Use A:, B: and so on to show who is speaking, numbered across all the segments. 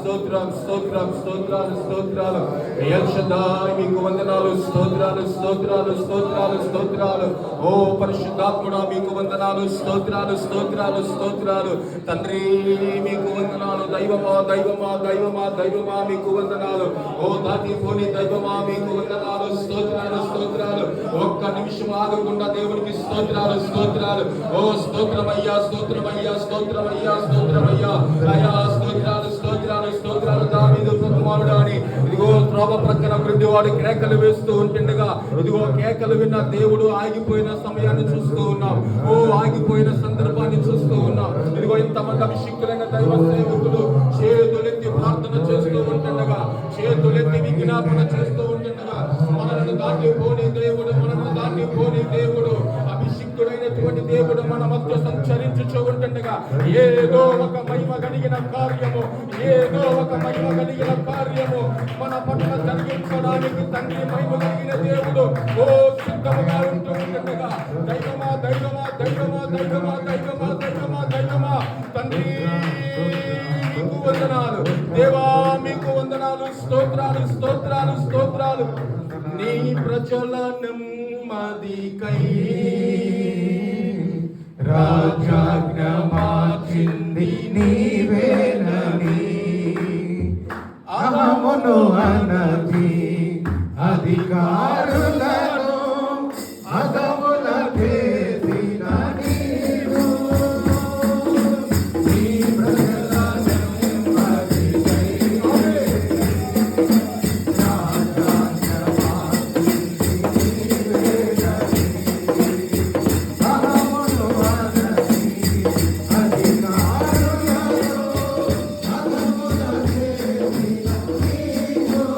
A: స్తోత్రం స్తోత్రం స్తోత్రాలు స్తోత్రాలు. ఎల్ షద్దాయ్ మీకు వందనాలు, స్తోత్రాలు స్తోత్రాలు స్తోత్రాలు స్తోత్రాలు. ఓ పరిశుద్ధాత్ముడా మీకు వందనాలు, స్తోత్రాలు స్తోత్రాలు స్తోత్రాలు. తండ్రి మీకు వందనాలు. దైవమా దైవమా దైవమా దైవమా మీకు వందనాలు. ఓ దాటిపోని దైవమా మీకు వందనాలు, స్తోత్రాలు స్తోత్రాలు. ఒక్క నిమిషం ఆగకుండా దేవునికి స్తోత్రాలు స్తోత్రాలు. ఓ స్తోత్రమయ్యా స్తోత్రమయ్యా స్తోత్రమయ్యా స్తోత్రమయ్యా అయ్యా స్తోత్రాలు స్తోత్రాలు స్తోత్రాలు. దావీదు కుమారుడు అని ఇదిగో త్రోవ ప్రక్కన వృద్ధివాడు కేకలు వేస్తూ ఉంటుండగా ఇదిగో కేకలు విన్న దేవుడు ఆగిపోయిన సమయాన్ని చూస్తూ ఉన్నాం. ఓ ఆగిపోయిన సందర్భాన్ని చూస్తూ ఉన్నాం. ఇదిగో ఇంతమంది అభిషిక్తులైన దైవ సేవకులు చేతులెత్తి ప్రార్థన చేస్తూ ఉంటుండగా, చేతులెత్తి విజ్ఞాపన చేస్తూ ఉంటుండగా, మనల్ని దాటిపోని దేవుడు, మనల్ని దాటిపోని దేవుడు, అభిషిక్తుడైనటువంటి దేవుడు మన మధ్య సంచరించుచూ ఉంటుండగా ఏదో ఒక మహిమ కలిగిన కార్యము, ఏదో ఒక మహిమ కలిగిన కార్యము మన పట్ల జరిగించడానికి తండ్రి మహిమ కలిగిన దేవుడు ఓ సిద్ధముగా ఉంటూ ఉంటుండగా దైవమా దైవమా దైవమా దైవమా దైవమా దైవమా దైవమా తండ్రి మీకు వందనాలు. దేవా మీకు వందనాలు, స్తోత్రాలు స్తోత్రాలు స్తోత్రాలు. నీ ప్రజల నెమ్మదికై రాజాజ్ఞ మార్చింది నీవేనని
B: అహమును అనది అధికారులను అదముల చేసిన నీవు నీ ప్రజల నెమ్మదికై రాజాజ్ఞ మార్చింది నీవేనని అహమును అనది అధికారులను అదముల చేసిన నీవు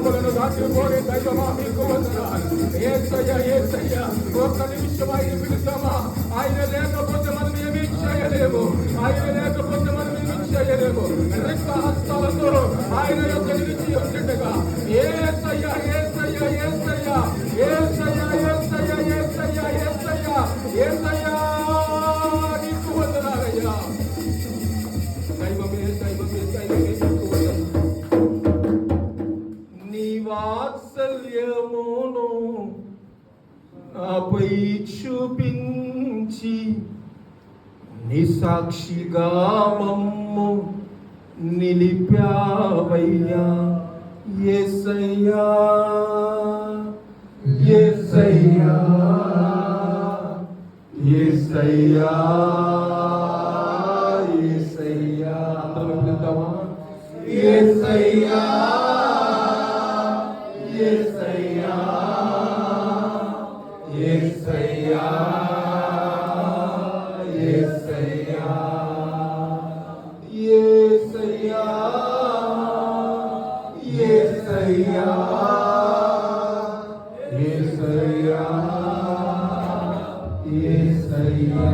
A: మమ్మలను దాటిపోని దైవమా మీకు వందనాలు. యేసయ్య యేసయ్య ఒక్క నిమిషం ఆయన పిలుస్తామా? ఆయన లేకపోతే మనం ఏమీ చేయలేము. ఆయన లేకపోతే మనం ఏమీ చేయలేము. రెక్క హస్తాలతో ఆయన యొక్క నిలిచి ఉంటుండగా యేసయ్య యేసయ్య యేసయ్య యేసయ్య యేసయ్య యేసయ్య యేసయ్య యేసయ్య నీకు వందనాలయ్యా. దైవమే దైవమే దైవమే నీకు వందనాలు. నీ వాత్సల్యమును నాపై చూపించి నీ సాక్షిగా మమ్ము నిలిపావయ్యా. యేసయ్యా యేసయ్యా యేసయ్యా యేసయ్యా అందరం పిలుద్దామా? యేసయ్యా యేసయ్యా యేసయ్యా యేసయ్యా యేసయ్యా యేసయ్యా యేసయ్యా యేసయ్యా.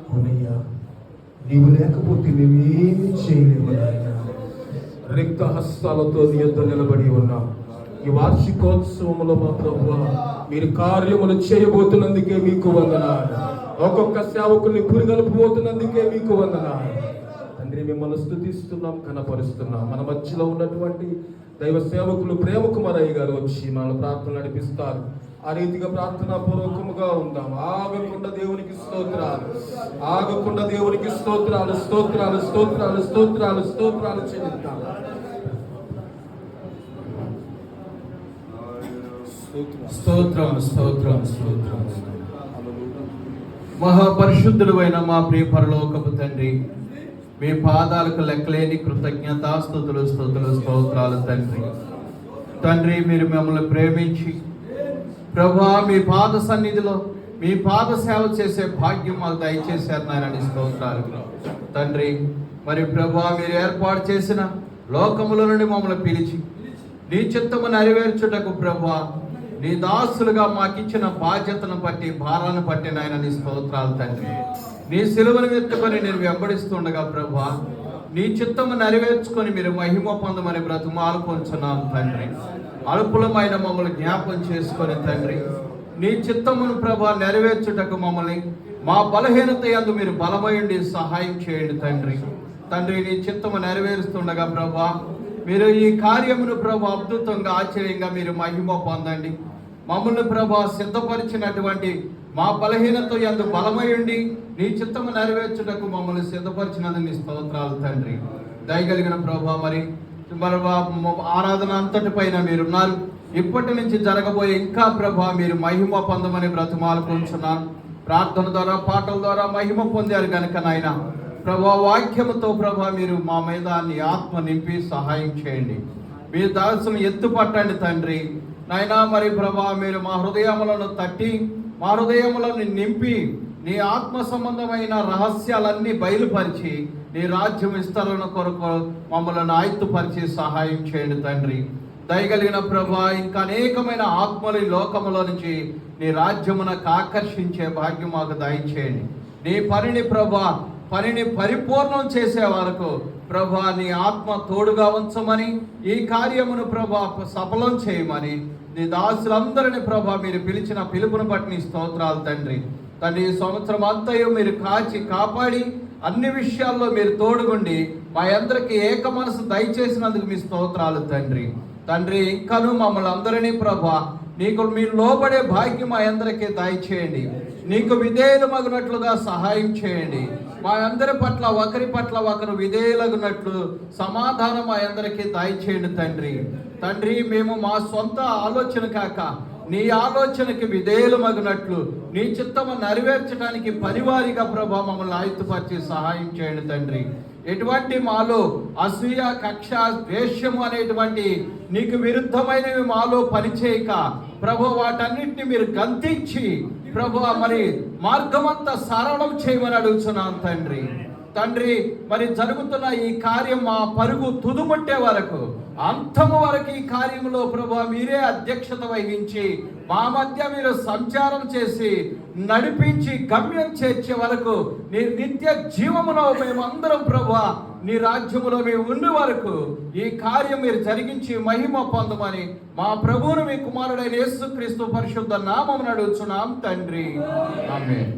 A: అవునయ్యా, నీవు లేకపోతే మేమేమి చేయలేము నాయనా. రిక్త హస్తాలతో నీ యొద్ద నిలబడి ఉన్నాం. ఈ వార్షికోత్సవంలో మా ప్రభువా మీరు కార్యములు చేయబోతున్నందుకే మీకు వందనాలు. ఒక్కొక్క సేవకుల్ని పురిగలుపుబోతున్నందుకే మీకు వందనాలు. తండ్రి మిమ్మల్ని స్తుతిస్తున్నాం, కనపరుస్తున్నాం. మన మధ్యలో ఉన్నటువంటి దైవ సేవకులు ప్రేమ కుమారయ్య గారు వచ్చి మనల్ని ప్రార్థన నడిపిస్తారు. ఆ రీతిగా ప్రార్థనా పూర్వకముగా ఉందాం. ఆగకుండా దేవునికి స్తోత్రాలు, ఆగకుండా దేవునికి స్తోత్రాలు స్తోత్రాలు స్తోత్రాలు స్తోత్రాలు స్తోత్రాలు చెల్లిద్దాం.
C: స్తోత్రం స్తోత్రం స్తోత్రం. మహాపరిశుద్ధుడు అయిన మా ప్రియ పరలోకపు తండ్రి, మీ పాదాలకు లెక్కలేని కృతజ్ఞతాస్తుతులు స్తుతులు స్తోత్రాలు తండ్రి. తండ్రి, మీరు మిమ్మల్ని ప్రేమించి ప్రభా మీ పాద సన్నిధిలో మీ పాద సేవ చేసే భాగ్యం మాకు దయచేశారు నాయనని స్తోత్రాలు తండ్రి. మరి ప్రభా మీరు ఏర్పాటు చేసిన లోకముల నుండి మమ్మల్ని పిలిచి నీ చిత్తము నెరవేర్చుటకు ప్రభా నీ దాసులుగా మాకిచ్చిన బాధ్యతను బట్టి భారాన్ని బట్టి నాయనని స్తోత్రాలు తండ్రి. నీ సిలువను ఎత్తుకొని నేను వెంబడిస్తుండగా ప్రభా నీ చిత్తము నెరవేర్చుకొని మీరు మహిమ పొందమని బ్రతుమాలు పొంచున్నాం తండ్రి. అల్పులమైన మమ్మల్ని జ్ఞాపం చేసుకొని తండ్రి నీ చిత్తమును ప్రభా నెరవేర్చుటకు మమ్మల్ని మా బలహీనత యందు మీరు బలమైండి సహాయం చేయండి తండ్రి. తండ్రి, నీ చిత్తము నెరవేరుస్తుండగా ప్రభా మీరు ఈ కార్యమును ప్రభా అద్భుతంగా ఆశ్చర్యంగా మీరు మహిమ పొందండి. మమ్మల్ని ప్రభా సిద్ధపరిచినటువంటి మా బలహీనత యందు బలమైండి నీ చిత్తము నెరవేర్చుటకు మమ్మల్ని సిద్ధపరిచినందుకు నీ స్తోత్రాలు తండ్రి. దయగలిగిన ప్రభా మరి ఆరాధన అంతటి పైన మీరున్నారు. ఇప్పటి నుంచి జరగబోయే ఇంకా ప్రభా మీరు మహిమ పొందమని బ్రతిమాలు పొందుచున్నాను. ప్రార్థన ద్వారా పాటల ద్వారా మహిమ పొందారు కనుక నాయన ప్రభా వాక్యముతో ప్రభా మీరు మా మీద నీ ఆత్మ నింపి సహాయం చేయండి. మీ దాసులను ఎత్తుపట్టండి తండ్రి నాయన. మరి ప్రభా మీరు మా హృదయములను తట్టి మా హృదయములను నింపి నీ ఆత్మ సంబంధమైన రహస్యాలన్నీ బయలుపరిచి నీ రాజ్యం విస్తరణ కొరకు మమ్మల్ని ఆయుత్తుపరిచి సహాయం చేయండి తండ్రి. దయగలిగిన ప్రభా ఇంకా అనేకమైన ఆత్మలు ఈ లోకములో నుంచి నీ రాజ్యమునకు ఆకర్షించే భాగ్యం మాకు దయచేయండి. నీ పనిని ప్రభా పనిని పరిపూర్ణం చేసే వరకు ప్రభా నీ ఆత్మ తోడుగా ఉంచమని ఈ కార్యమును ప్రభా సఫలం చేయమని నీ దాసులందరినీ ప్రభా మీరు పిలిచిన పిలుపును బట్టి నీ స్తోత్రాలు తండ్రి. తండ్రి, ఈ సంవత్సరం అంతయు మీరు కాచి కాపాడి అన్ని విషయాల్లో మీరు తోడుగుండి మా అందరికీ ఏక మనసు దయచేసినందుకు మీ స్తోత్రాలు తండ్రి. తండ్రి, ఇంకను మమ్మల్ని అందరినీ ప్రభా నీకు మీరు లోబడే భాగ్యం మా అందరికీ దయచేయండి. నీకు విధేయులు మగునట్లుగా సహాయం చేయండి. మా అందరి పట్ల ఒకరి పట్ల ఒకరు విధేయులగునట్లు సమాధానం మా అందరికీ దయచేయండి తండ్రి. తండ్రి, మేము మా సొంత ఆలోచన కాక నీ ఆలోచనకి విధేయులు మగునట్లు నీ చిత్తము నెరవేర్చడానికి పనివారిగా ప్రభా మమ్మల్ని ఆయుధపరిచి సహాయం చేయండి తండ్రి. ఎటువంటి మాలో అసూయ కక్ష ద్వేషము అనేటువంటి నీకు విరుద్ధమైనవి మాలో పనిచేయక ప్రభు వాటన్నిటిని మీరు గంతించి ప్రభు మరి మార్గమంతా సరళం చేయమని అడుగుతున్నాను తండ్రి. తండ్రి, మరి జరుగుతున్న ఈ కార్యం మా పరుగు తుదుముట్టే వరకు అంతము వరకు ఈ కార్యంలో ప్రభా మీరే అధ్యక్షత వహించి మా మధ్య మీరు సంచారం చేసి నడిపించి గమ్యం చేర్చే వరకు నీ నిత్య జీవములో మేమందరం ప్రభా నీ రాజ్యములో మేము ఉండే వరకు ఈ కార్యం మీరు జరిగించి మహిమ పొందమని మా ప్రభువును మీ కుమారుడైన యేసుక్రీస్తు పరిశుద్ధ నామమున అడుగుచున్నాం తండ్రి ఆమేన్.